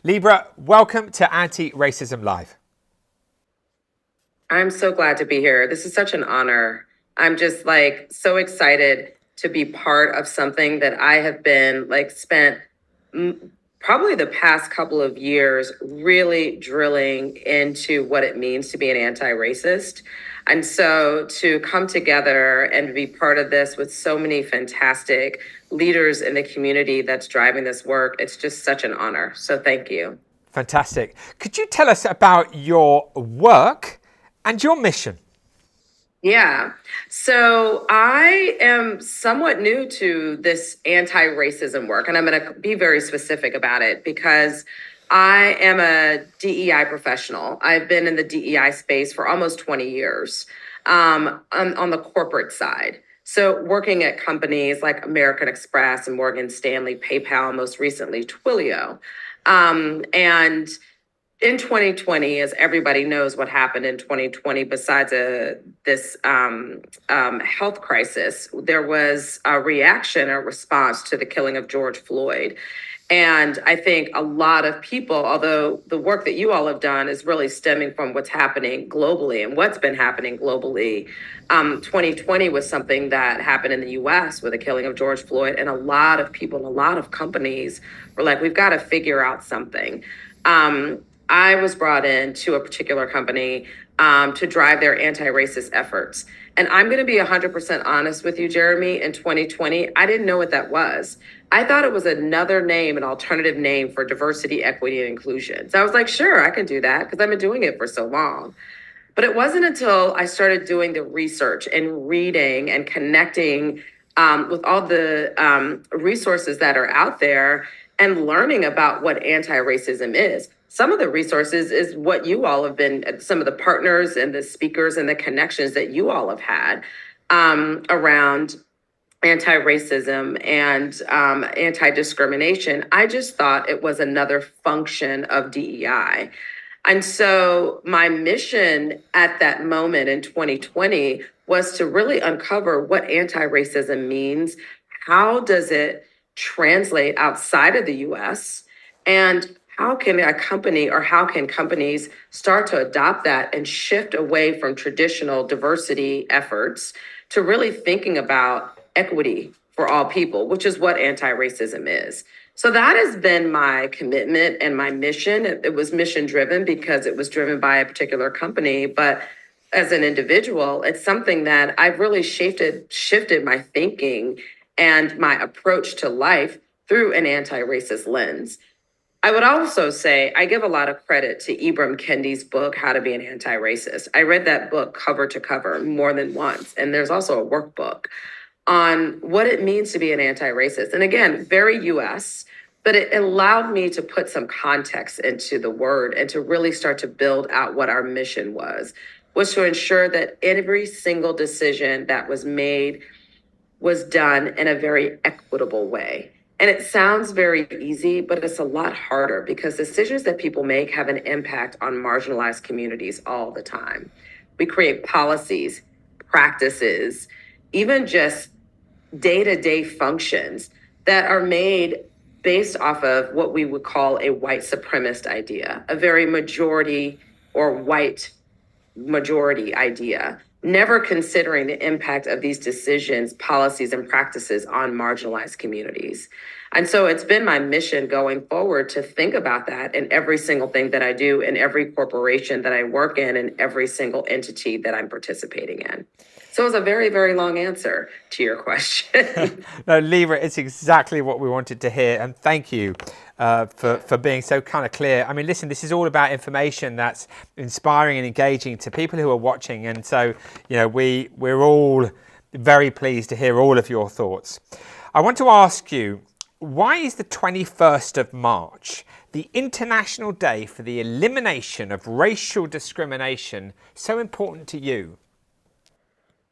Lybra, welcome to Anti-Racism Live. I'm so glad to be here. This is such an honor. I'm just so excited to be part of something that I have been spent probably the past couple of years really drilling into what it means to be an anti-racist. And so to come together and be part of this with so many fantastic leaders in the community that's driving this work, it's just such an honor. So thank you. Fantastic. Could you tell us about your work and your mission? Yeah. So I am somewhat new to this anti-racism work, and I'm going to be very specific about it because I am a DEI professional. I've been in the DEI space for almost 20 years on the corporate side. So working at companies like American Express and Morgan Stanley, PayPal, most recently Twilio. And in 2020, as everybody knows what happened in 2020, besides this health crisis, there was a reaction, a response to the killing of George Floyd. And I think a lot of people, although the work that you all have done is really stemming from what's happening globally and what's been happening globally, 2020 was something that happened in the US with the killing of George Floyd. And a lot of people and a lot of companies were like, we've got to figure out something. I was brought in to a particular company to drive their anti-racist efforts. And I'm going to be 100% honest with you, Jeremy. In 2020, I didn't know what that was. I thought it was another name, an alternative name for diversity, equity, and inclusion. So I was like, sure, I can do that because I've been doing it for so long. But it wasn't until I started doing the research and reading and connecting with all the resources that are out there and learning about what anti-racism is. Some of the resources is what you all have been, some of the partners and the speakers and the connections that you all have had around anti-racism and anti-discrimination. I just thought it was another function of DEI. And so my mission at that moment in 2020 was to really uncover what anti-racism means. How does it translate outside of the US? And how can a company or how can companies start to adopt that and shift away from traditional diversity efforts to really thinking about equity for all people, which is what anti-racism is. So that has been my commitment and my mission. It was mission driven because it was driven by a particular company, but as an individual, it's something that I've really shifted my thinking and my approach to life through an anti-racist lens. I would also say I give a lot of credit to Ibram Kendi's book, How to Be an Anti-Racist. I read that book cover to cover more than once. And there's also a workbook on what it means to be an anti-racist. And again, very US, but it allowed me to put some context into the word and to really start to build out what our mission was to ensure that every single decision that was made was done in a very equitable way. And it sounds very easy, but it's a lot harder because decisions that people make have an impact on marginalized communities all the time. We create policies, practices, even just day-to-day functions that are made based off of what we would call a white supremacist idea, a very majority or white majority idea, never considering the impact of these decisions, policies, and practices on marginalized communities. And so it's been my mission going forward to think about that in every single thing that I do, in every corporation that I work in, and every single entity that I'm participating in. So it was a very, very long answer to your question. No, Lybra, it's exactly what we wanted to hear. And thank you for being so kind of clear. I mean, listen, this is all about information that's inspiring and engaging to people who are watching. And so, we're all very pleased to hear all of your thoughts. I want to ask you, why is the 21st of March, the International Day for the Elimination of Racial Discrimination, so important to you?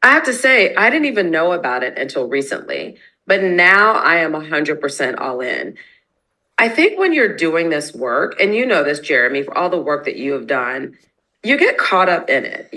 I have to say, I didn't even know about it until recently, but now I am 100% all in. I think when you're doing this work, and you know this, Jeremy, for all the work that you have done, you get caught up in it.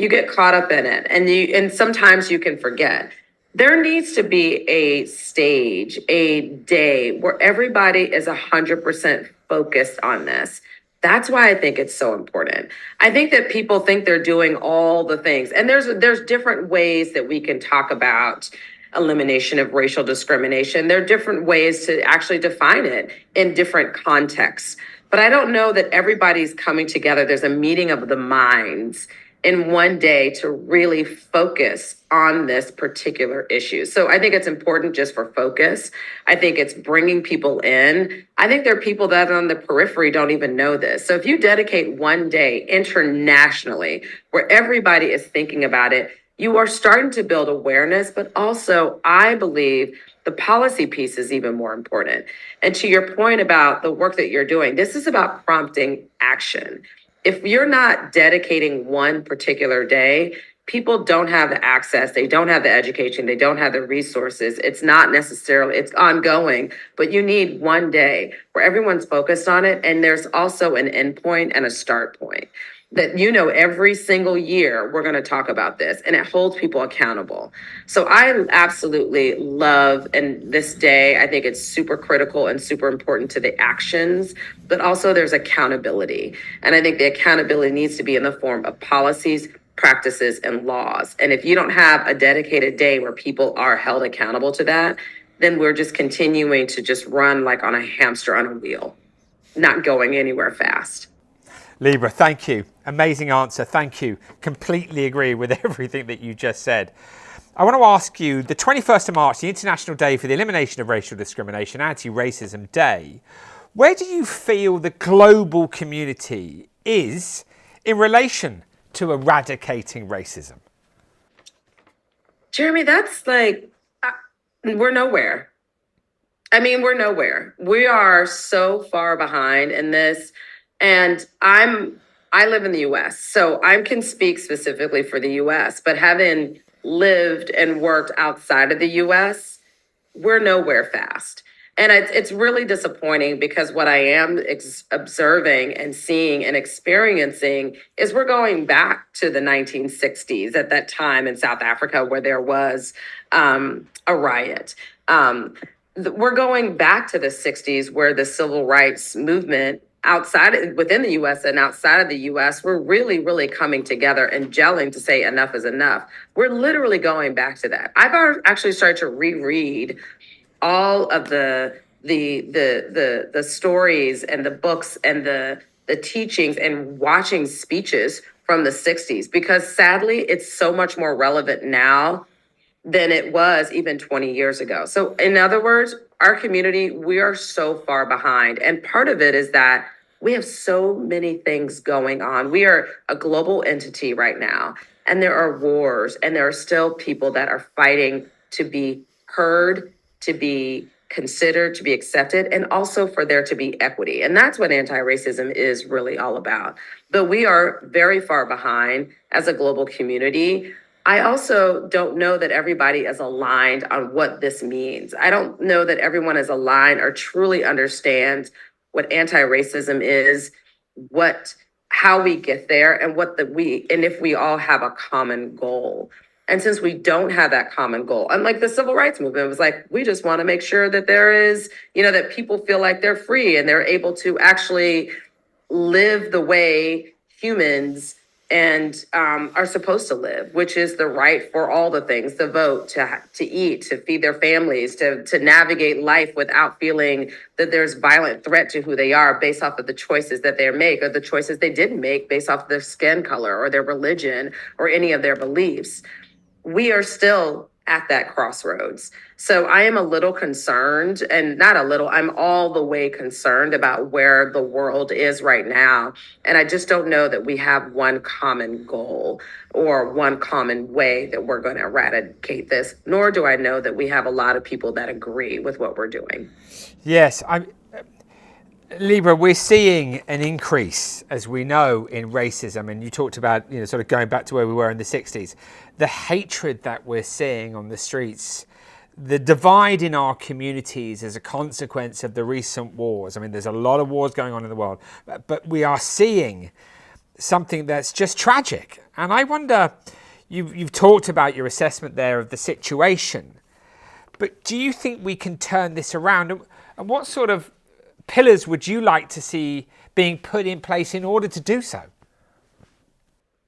And sometimes you can forget. There needs to be a stage, a day where everybody is 100% focused on this. That's why I think it's so important. I think that people think they're doing all the things, and there's different ways that we can talk about elimination of racial discrimination. There are different ways to actually define it in different contexts. But I don't know that everybody's coming together. There's a meeting of the minds in one day to really focus on this particular issue. So I think it's important just for focus. I think it's bringing people in. I think there are people that on the periphery don't even know this. So if you dedicate one day internationally where everybody is thinking about it, you are starting to build awareness, but also I believe the policy piece is even more important. And to your point about the work that you're doing, this is about prompting action. If you're not dedicating one particular day, people don't have the access, they don't have the education, they don't have the resources. It's not necessarily, it's ongoing, but you need one day where everyone's focused on it. And there's also an end point and a start point that, every single year we're going to talk about this, and it holds people accountable. So I absolutely love, and this day, I think it's super critical and super important to the actions, but also there's accountability. And I think the accountability needs to be in the form of policies, practices, and laws. And if you don't have a dedicated day where people are held accountable to that, then we're just continuing to just run like on a hamster on a wheel, not going anywhere fast. Lybra, thank you. Amazing answer. Thank you. Completely agree with everything that you just said. I want to ask you, the 21st of March, the International Day for the Elimination of Racial Discrimination, Anti-Racism Day, where do you feel the global community is in relation to eradicating racism? Jeremy, that's like, we're nowhere. I mean, we're nowhere. We are so far behind in this. And I live in the US, so I can speak specifically for the US, but having lived and worked outside of the US, we're nowhere fast. And it's really disappointing because what I am observing and seeing and experiencing is we're going back to the 1960s at that time in South Africa where there was a riot. We're going back to the 60s where the civil rights movement within the US and outside of the US, we're really, really coming together and gelling to say enough is enough. We're literally going back to that. I've actually started to reread all of the stories and the books and the teachings and watching speeches from the 60s, because sadly, it's so much more relevant now than it was even 20 years ago. So in other words, our community, we are so far behind. And part of it is that we have so many things going on. We are a global entity right now, and there are wars, and there are still people that are fighting to be heard, to be considered, to be accepted, and also for there to be equity. And that's what anti-racism is really all about. But we are very far behind as a global community. I also don't know that everybody is aligned on what this means. I don't know that everyone is aligned or truly understands what anti-racism is, how we get there, and and if we all have a common goal. And since we don't have that common goal, unlike the civil rights movement, it was like, we just want to make sure that there is, that people feel like they're free and they're able to actually live the way humans and are supposed to live, which is the right for all the things, to vote, to eat, to feed their families, to navigate life without feeling that there's violent threat to who they are based off of the choices that they make or the choices they didn't make based off of their skin color or their religion or any of their beliefs. We are still at that crossroads. So I am a little concerned, and not a little, I'm all the way concerned about where the world is right now. And I just don't know that we have one common goal or one common way that we're going to eradicate this, nor do I know that we have a lot of people that agree with what we're doing. Yes, Lybra, we're seeing an increase, as we know, in racism. And you talked about, sort of going back to where we were in the 60s. The hatred that we're seeing on the streets, the divide in our communities as a consequence of the recent wars. I mean, there's a lot of wars going on in the world, but we are seeing something that's just tragic. And I wonder, you've talked about your assessment there of the situation, but do you think we can turn this around? And what sort of pillars would you like to see being put in place in order to do so?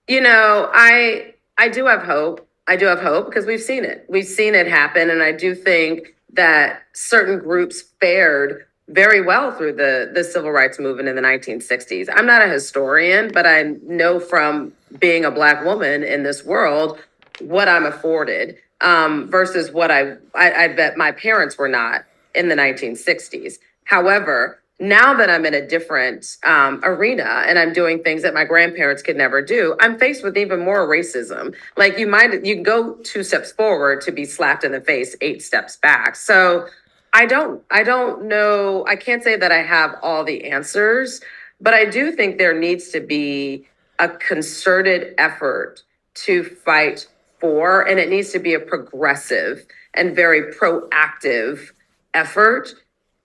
I do have hope. I do have hope because we've seen it. We've seen it happen. And I do think that certain groups fared very well through the civil rights movement in the 1960s. I'm not a historian, but I know from being a Black woman in this world what I'm afforded versus what I bet my parents were not in the 1960s. However, now that I'm in a different arena and I'm doing things that my grandparents could never do, I'm faced with even more racism. Like you can go 2 steps forward to be slapped in the face 8 steps back. So I don't know. I can't say that I have all the answers, but I do think there needs to be a concerted effort to fight for, and it needs to be a progressive and very proactive effort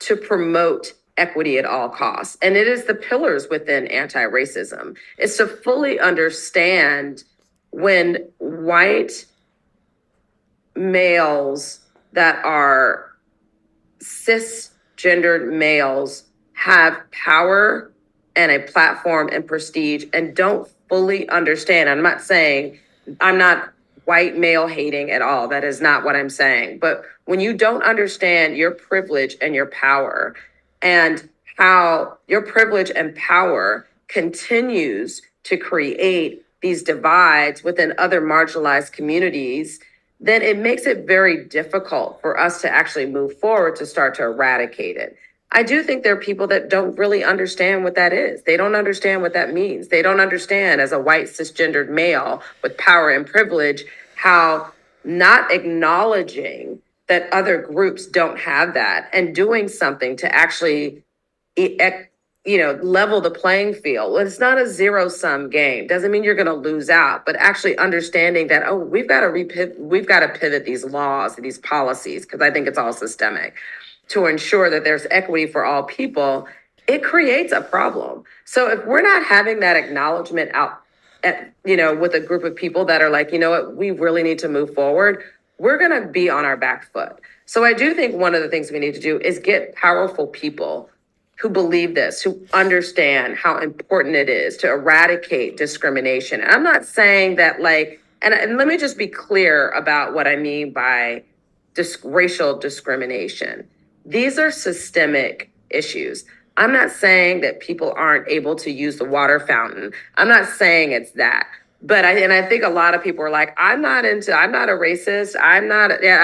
to promote equity at all costs. And it is the pillars within anti-racism. It's to fully understand when white males that are cisgendered males have power and a platform and prestige and don't fully understand. I'm not white male hating at all. That is not what I'm saying. But when you don't understand your privilege and your power and how your privilege and power continues to create these divides within other marginalized communities, then it makes it very difficult for us to actually move forward to start to eradicate it. I do think there are people that don't really understand what that is. They don't understand what that means. They don't understand, as a white cisgendered male with power and privilege, how not acknowledging that other groups don't have that and doing something to actually level the playing field. Well, it's not a zero-sum game. Doesn't mean you're going to lose out, but actually understanding that, we've got to pivot these laws and these policies, because I think it's all systemic, to ensure that there's equity for all people. It creates a problem. So if we're not having that acknowledgement out with a group of people that are like, you know what, we really need to move forward, we're going to be on our back foot. So I do think one of the things we need to do is get powerful people who believe this, who understand how important it is to eradicate discrimination. And I'm not saying that and let me just be clear about what I mean by racial discrimination. These are systemic issues. I'm not saying that people aren't able to use the water fountain. I'm not saying it's that. But I think a lot of people are like, I'm not a racist. I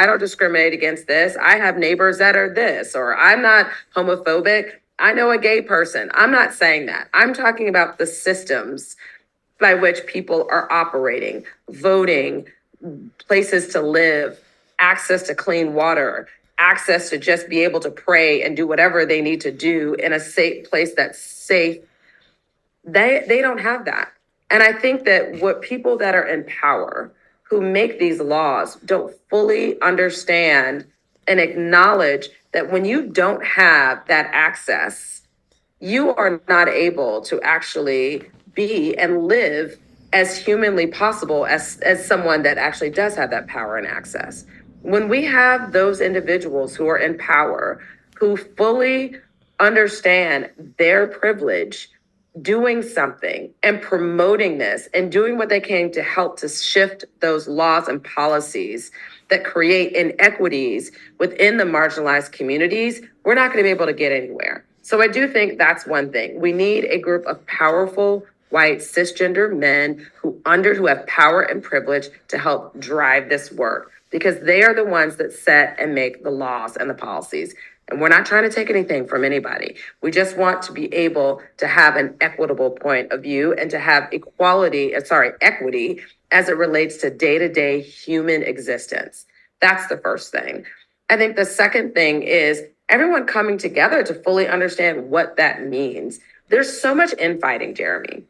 don't discriminate against this. I have neighbors that are this, or I'm not homophobic. I know a gay person. I'm not saying that. I'm talking about the systems by which people are operating, voting, places to live, access to clean water, access to just be able to pray and do whatever they need to do in a safe place that's safe. They don't have that. And I think that what people that are in power who make these laws don't fully understand and acknowledge that when you don't have that access, you are not able to actually be and live as humanly possible as someone that actually does have that power and access. When we have those individuals who are in power, who fully understand their privilege, doing something and promoting this and doing what they can to help to shift those laws and policies that create inequities within the marginalized communities, we're not going to be able to get anywhere. So I do think that's one thing. We need a group of powerful white cisgender men who have power and privilege to help drive this work, because they are the ones that set and make the laws and the policies. And we're not trying to take anything from anybody. We just want to be able to have an equitable point of view and to have equity as it relates to day-to-day human existence. That's the first thing. I think the second thing is everyone coming together to fully understand what that means. There's so much infighting, Jeremy.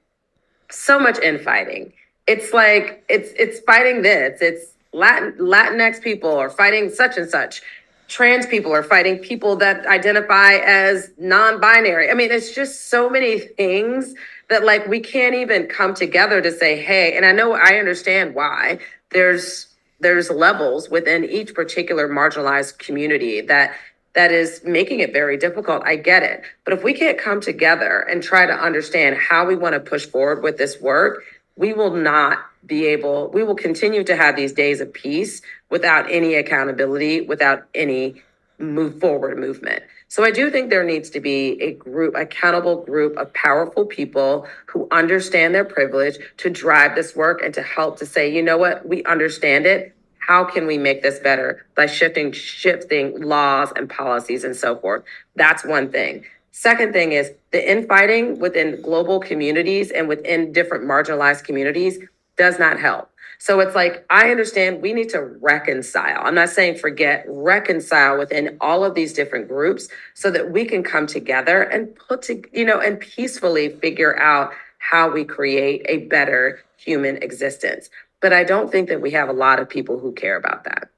So much infighting. It's like, it's fighting this. It's Latinx people are fighting such and such. trans people are fighting people that identify as non-binary. I mean, it's just so many things that like we can't even come together to say, hey, and I understand why there's levels within each particular marginalized community that is making it very difficult. I get it. But if we can't come together and try to understand how we want to push forward with this work, we will not we will continue to have these days of peace without any accountability, without any move forward movement. So I do think there needs to be accountable group of powerful people who understand their privilege to drive this work and to help to say, you know what, we understand it. How can we make this better by shifting laws and policies and so forth? That's one thing. Second thing is the infighting within global communities and within different marginalized communities does not help. So it's like, I understand we need to reconcile. I'm not saying forget, reconcile within all of these different groups so that we can come together and and peacefully figure out how we create a better human existence. But I don't think that we have a lot of people who care about that.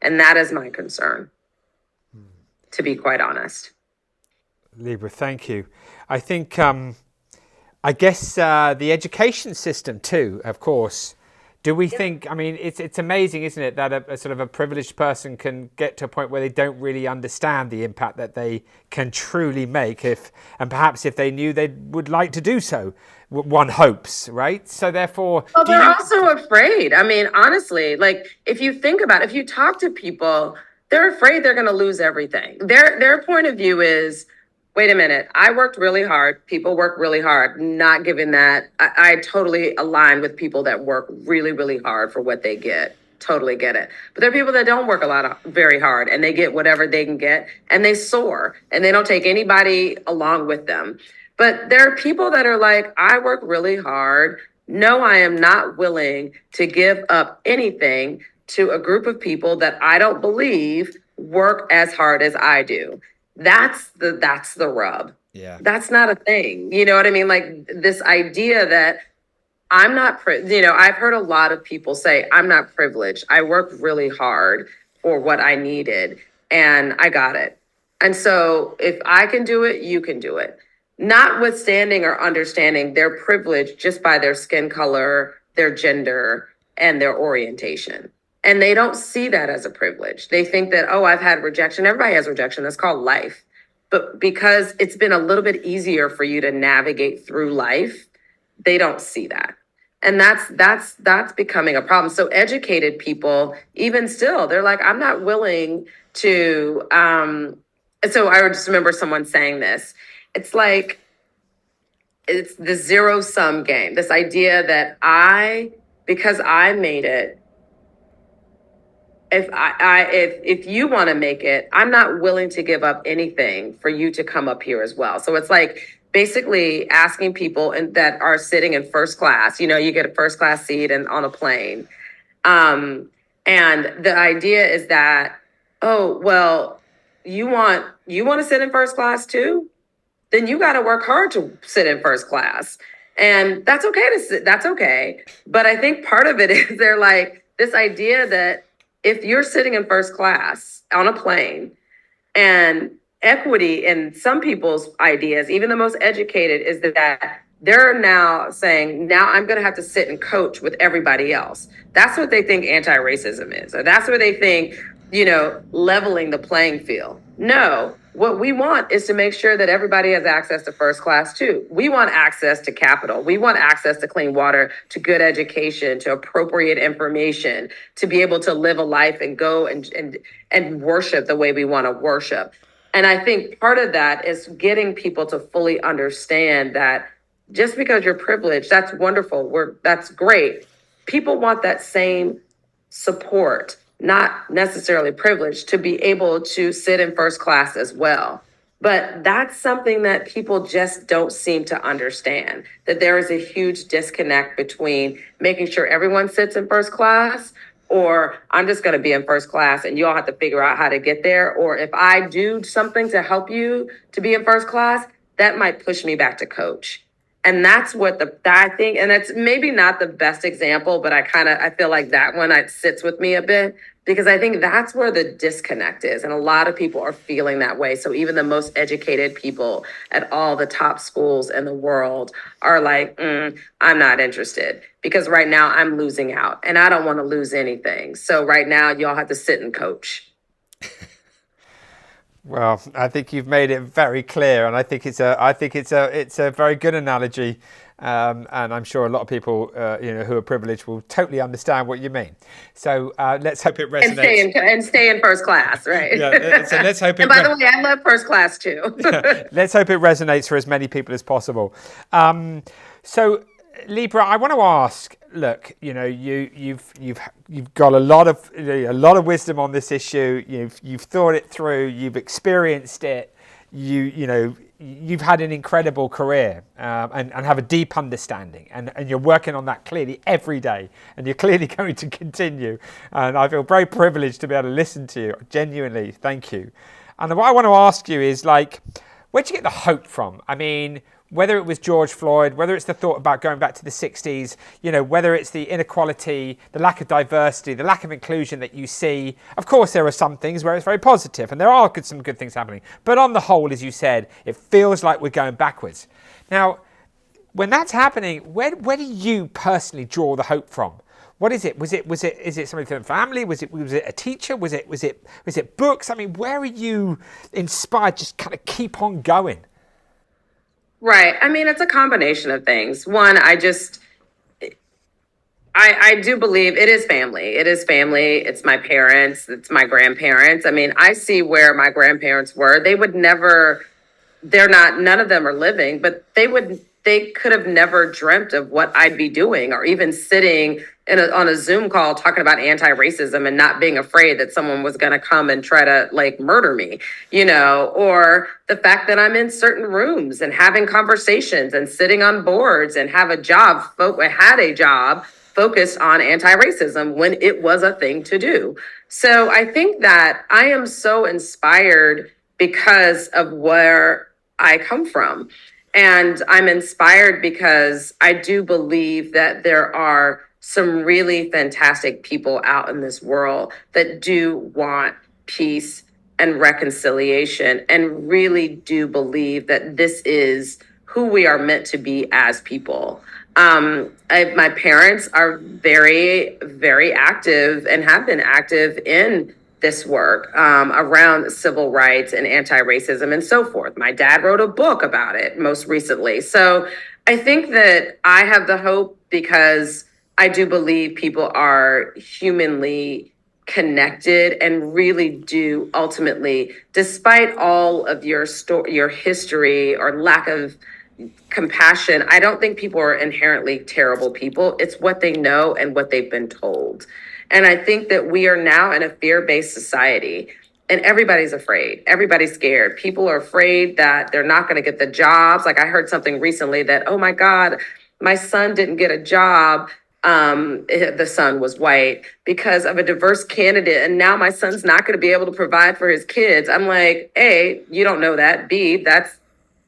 And that is my concern, to be quite honest. Lybra, thank you. I think, I guess the education system too, of course. Do we think, I mean, it's amazing, isn't it, that a sort of a privileged person can get to a point where they don't really understand the impact that they can truly make and perhaps if they knew they would like to do so, one hopes, right? So therefore... Well, they're also afraid. I mean, honestly, like if you think about it, if you talk to people, they're afraid they're going to lose everything. Their point of view is, wait a minute, I worked really hard. People work really hard. Not giving that. I totally align with people that work really, really hard for what they get. Totally get it. But there are people that don't work very hard and they get whatever they can get and they soar and they don't take anybody along with them. But there are people that are like, I work really hard. No, I am not willing to give up anything to a group of people that I don't believe work as hard as I do. That's the rub. Yeah. That's not a thing. You know what I mean? Like this idea that I'm not, I've heard a lot of people say, I'm not privileged. I worked really hard for what I needed and I got it. And so if I can do it, you can do it. Notwithstanding or understanding their privilege just by their skin color, their gender, and their orientation. And they don't see that as a privilege. They think that, oh, I've had rejection. Everybody has rejection. That's called life. But because it's been a little bit easier for you to navigate through life, they don't see that. And that's becoming a problem. So educated people, even still, they're like, I'm not willing to. So I just remember someone saying this. It's like, it's the zero sum game. This idea that because I made it, if you want to make it, I'm not willing to give up anything for you to come up here as well. So it's like basically asking people that are sitting in first class, you get a first class seat and on a plane. And the idea is that, oh, well, you want to sit in first class too? Then you got to work hard to sit in first class. And that's okay to sit. That's okay. But I think part of it is they're like this idea that if you're sitting in first class on a plane and equity in some people's ideas, even the most educated, is that they're now saying, now I'm going to have to sit and coach with everybody else. That's what they think anti-racism is. Or that's what they think, leveling the playing field. No, what we want is to make sure that everybody has access to first class too. We want access to capital. We want access to clean water, to good education, to appropriate information, to be able to live a life and go and worship the way we want to worship. And I think part of that is getting people to fully understand that just because you're privileged, that's wonderful. That's great. People want that same support, not necessarily privileged, to be able to sit in first class as well. But that's something that people just don't seem to understand, that there is a huge disconnect between making sure everyone sits in first class, or I'm just going to be in first class and you all have to figure out how to get there. Or if I do something to help you to be in first class, that might push me back to coach. And that's what I think, and it's maybe not the best example, but I feel like that one sits with me a bit because I think that's where the disconnect is. And a lot of people are feeling that way. So even the most educated people at all the top schools in the world are like, I'm not interested because right now I'm losing out and I don't want to lose anything. So right now y'all have to sit and coach. Well, I think you've made it very clear, and I think it's a very good analogy, and I'm sure a lot of people, who are privileged will totally understand what you mean. So let's hope it resonates. And stay in first class, right? Yeah. So let's hope it. And by the way, I love first class too. Let's hope it resonates for as many people as possible. So, Lybra, I want to ask. Look, you've got a lot of wisdom on this issue. You've thought it through. You've experienced it. You've had an incredible career and have a deep understanding, and you're working on that clearly every day, and you're clearly going to continue. And I feel very privileged to be able to listen to you. Genuinely, thank you. And what I want to ask you is, like, where'd you get the hope from? I mean, whether it was George Floyd, whether it's the thought about going back to the 60s, whether it's the inequality, the lack of diversity, the lack of inclusion that you see. Of course, there are some things where it's very positive, and there are some good things happening. But on the whole, as you said, it feels like we're going backwards. Now, when that's happening, where do you personally draw the hope from? What is it? Is it something from the family? Was it a teacher? Was it books? I mean, where are you inspired? Just kind of keep on going. Right. I mean, it's a combination of things. One, I do believe it is family. It is family. It's my parents. It's my grandparents. I mean, I see where my grandparents were. They would never, none of them are living, but they could have never dreamt of what I'd be doing or even sitting on a Zoom call talking about anti-racism and not being afraid that someone was going to come and try to like murder me, or the fact that I'm in certain rooms and having conversations and sitting on boards and had a job focused on anti-racism when it was a thing to do. So I think that I am so inspired because of where I come from. And I'm inspired because I do believe that there are some really fantastic people out in this world that do want peace and reconciliation and really do believe that this is who we are meant to be as people. My parents are very, very active and have been active in this work around civil rights and anti-racism and so forth. My dad wrote a book about it most recently. So I think that I have the hope because I do believe people are humanly connected and really do ultimately, despite all of your history or lack of compassion, I don't think people are inherently terrible people. It's what they know and what they've been told. And I think that we are now in a fear-based society and everybody's afraid. Everybody's scared. People are afraid that they're not going to get the jobs. Like I heard something recently that, oh my God, my son didn't get a job. The son was white because of a diverse candidate. And now my son's not going to be able to provide for his kids. I'm like, A, you don't know that. B, that's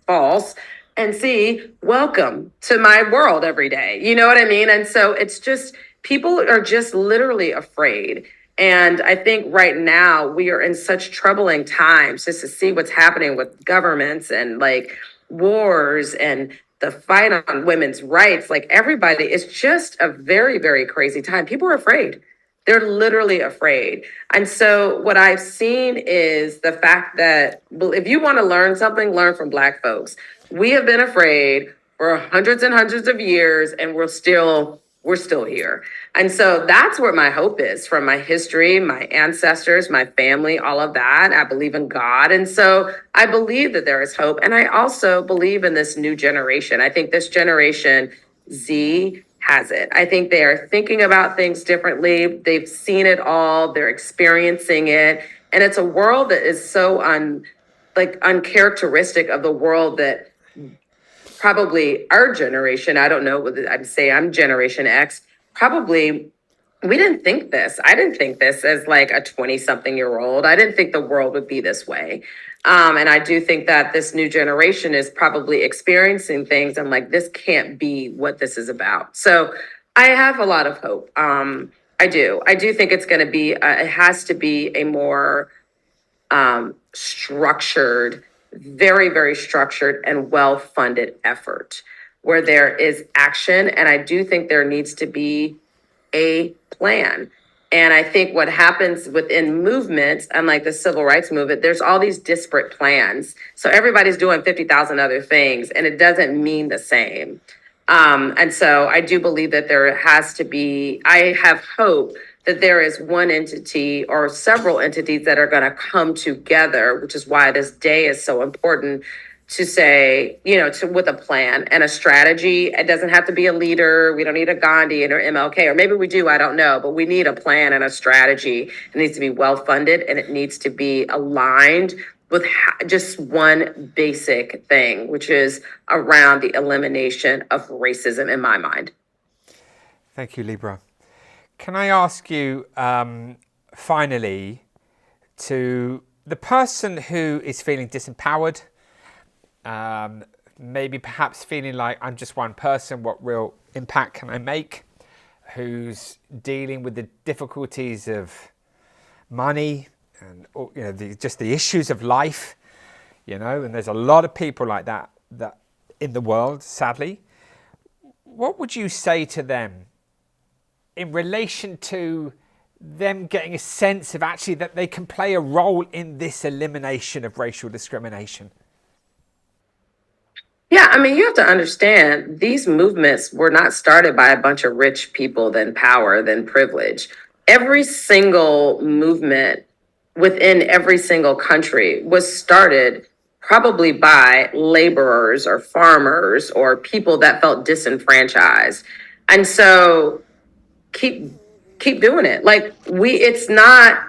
false. And C, welcome to my world every day. You know what I mean? And so it's just, people are just literally afraid. And I think right now we are in such troubling times just to see what's happening with governments and like wars and the fight on women's rights. Like everybody, it's just a very, very crazy time. People are afraid. They're literally afraid. And so what I've seen is the fact that if you want to learn something, learn from Black folks. We have been afraid for hundreds and hundreds of years, and we're still here. And so that's where my hope is from my history, my ancestors, my family, all of that. I believe in God. And so I believe that there is hope. And I also believe in this new generation. I think this generation Z has it. I think they are thinking about things differently. They've seen it all. They're experiencing it. And it's a world that is so uncharacteristic of the world that probably our generation, I don't know, I'd say I'm Generation X, probably we didn't think this. I didn't think this as like a 20 something year old. I didn't think the world would be this way. And I do think that this new generation is probably experiencing things and like, this can't be what this is about. So I have a lot of hope. I do. I do think it's going to be, it has to be a more structured, very, very structured and well funded effort where there is action. And I do think there needs to be a plan. And I think what happens within movements, unlike the civil rights movement, there's all these disparate plans. So everybody's doing 50,000 other things, and it doesn't mean the same. And so I do believe that there has to be, I have hope that there is one entity or several entities that are going to come together, which is why this day is so important to say, with a plan and a strategy. It doesn't have to be a leader. We don't need a Gandhi or MLK, or maybe we do, I don't know, but we need a plan and a strategy. It needs to be well funded and it needs to be aligned with just one basic thing, which is around the elimination of racism in my mind. Thank you, Lybra. Can I ask you, finally, to the person who is feeling disempowered, maybe perhaps feeling like I'm just one person, what real impact can I make? Who's dealing with the difficulties of money and just the issues of life, and there's a lot of people like that in the world, sadly. What would you say to them in relation to them getting a sense of actually that they can play a role in this elimination of racial discrimination? Yeah, I mean, you have to understand these movements were not started by a bunch of rich people, then power, then privilege. Every single movement within every single country was started probably by laborers or farmers or people that felt disenfranchised. And so keep doing it. Like it's not,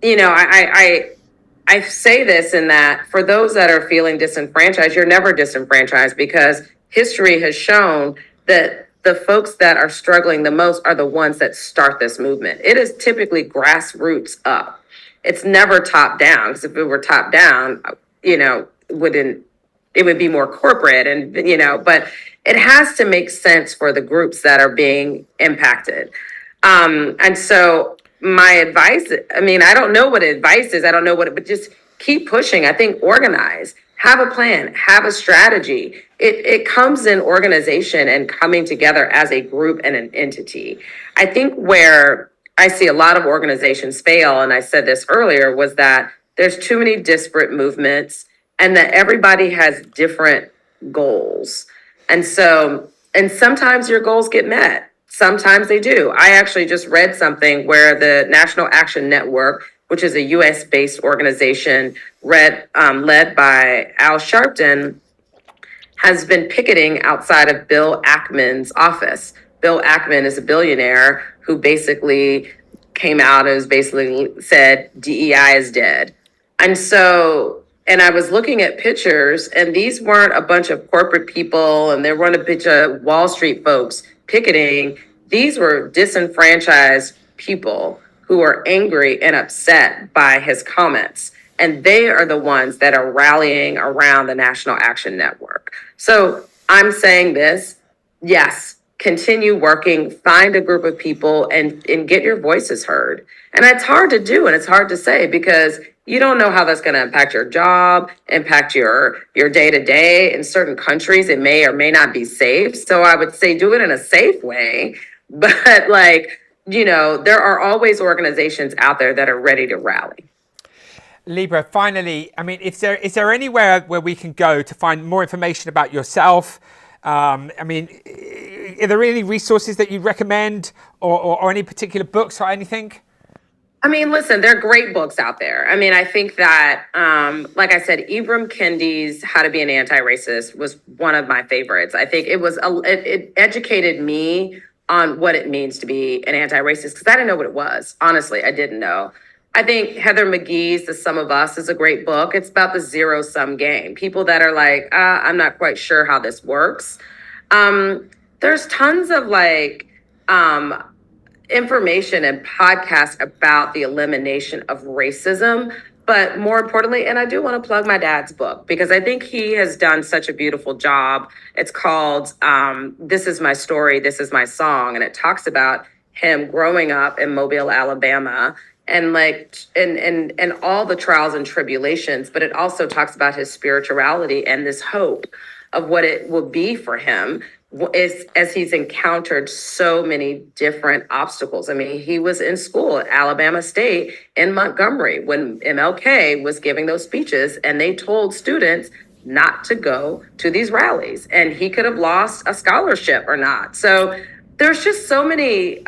I say this in that for those that are feeling disenfranchised, you're never disenfranchised because history has shown that the folks that are struggling the most are the ones that start this movement. It is typically grassroots up. It's never top down, because if it were top down, it would be more corporate but it has to make sense for the groups that are being impacted. And so my advice, I mean, I don't know what advice is. I don't know but just keep pushing. I think organize, have a plan, have a strategy. It comes in organization and coming together as a group and an entity. I think where I see a lot of organizations fail, and I said this earlier, was that there's too many disparate movements and that everybody has different goals. And sometimes your goals get met. Sometimes they do. I actually just read something where the National Action Network, which is a US based organization led by Al Sharpton, has been picketing outside of Bill Ackman's office. Bill Ackman is a billionaire who basically came out and basically said DEI is dead. And I was looking at pictures, and these weren't a bunch of corporate people, and there weren't a bunch of Wall Street folks picketing. These were disenfranchised people who are angry and upset by his comments. And they are the ones that are rallying around the National Action Network. So I'm saying this, yes, continue working, find a group of people and get your voices heard. And it's hard to do and it's hard to say because you don't know how that's going to impact your job, impact your day-to-day. In certain countries, it may or may not be safe. So I would say do it in a safe way. But there are always organizations out there that are ready to rally. Lybra, finally, I mean, is there anywhere where we can go to find more information about yourself? I mean, are there any resources that you recommend or any particular books or anything? I mean, listen, there are great books out there. I mean, I think that, like I said, Ibram Kendi's How to Be an Anti-Racist was one of my favorites. I think it educated me on what it means to be an anti-racist because I didn't know what it was. Honestly, I didn't know. I think Heather McGhee's The Sum of Us is a great book. It's about the zero-sum game. People that are like, I'm not quite sure how this works. There's tons of information and podcasts about the elimination of racism. But more importantly, and I do want to plug my dad's book because I think he has done such a beautiful job. It's called This Is My Story, This Is My Song. And it talks about him growing up in Mobile, Alabama, and and all the trials and tribulations, but it also talks about his spirituality and this hope of what it will be for him as he's encountered so many different obstacles. I mean, he was in school at Alabama State in Montgomery when MLK was giving those speeches, and they told students not to go to these rallies, and he could have lost a scholarship or not. So there's just so many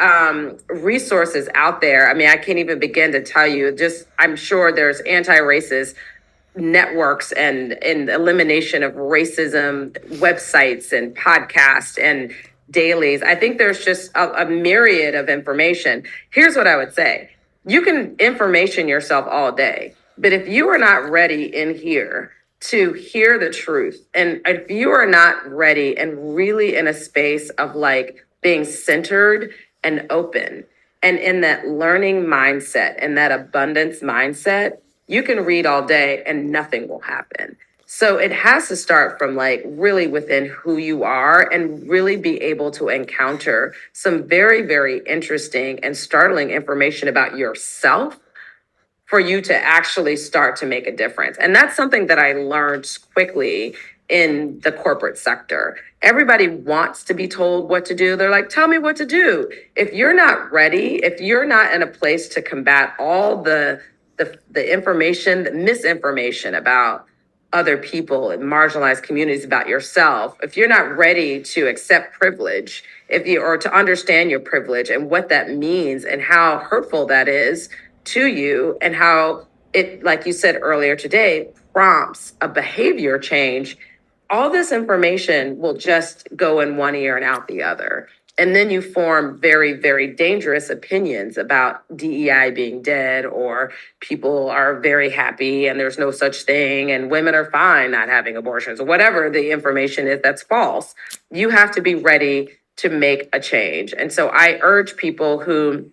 resources out there. I mean, I can't even begin to tell you. Just, I'm sure there's anti-racist networks and elimination of racism websites and podcasts and dailies. I think there's just a myriad of information. Here's what I would say. You can information yourself all day, but if you are not ready in here to hear the truth, and if you are not ready and really in a space of like being centered and open and in that learning mindset and that abundance mindset, you can read all day and nothing will happen. So it has to start from like really within who you are and really be able to encounter some very, very interesting and startling information about yourself for you to actually start to make a difference. And that's something that I learned quickly in the corporate sector. Everybody wants to be told what to do. They're like, tell me what to do. If you're not ready, if you're not in a place to combat all the information, the misinformation about other people and marginalized communities, about yourself, if you're not ready to accept privilege, or to understand your privilege and what that means and how hurtful that is to you, and how it, like you said earlier today, prompts a behavior change, all this information will just go in one ear and out the other. And then you form very, very dangerous opinions about DEI being dead, or people are very happy and there's no such thing, and women are fine not having abortions, or whatever the information is that's false. You have to be ready to make a change. And so I urge people who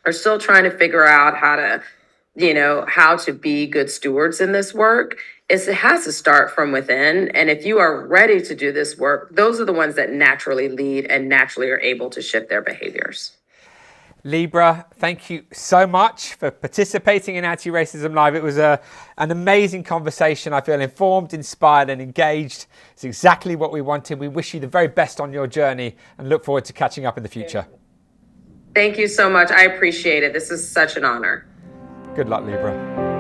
are still trying to figure out how to be good stewards in this work, is it has to start from within. And if you are ready to do this work, those are the ones that naturally lead and naturally are able to shift their behaviors. Lybra, thank you so much for participating in Anti-Racism Live. It was an amazing conversation. I feel informed, inspired and engaged. It's exactly what we wanted. We wish you the very best on your journey and look forward to catching up in the future. Thank you so much. I appreciate it. This is such an honor. Good luck, Lybra.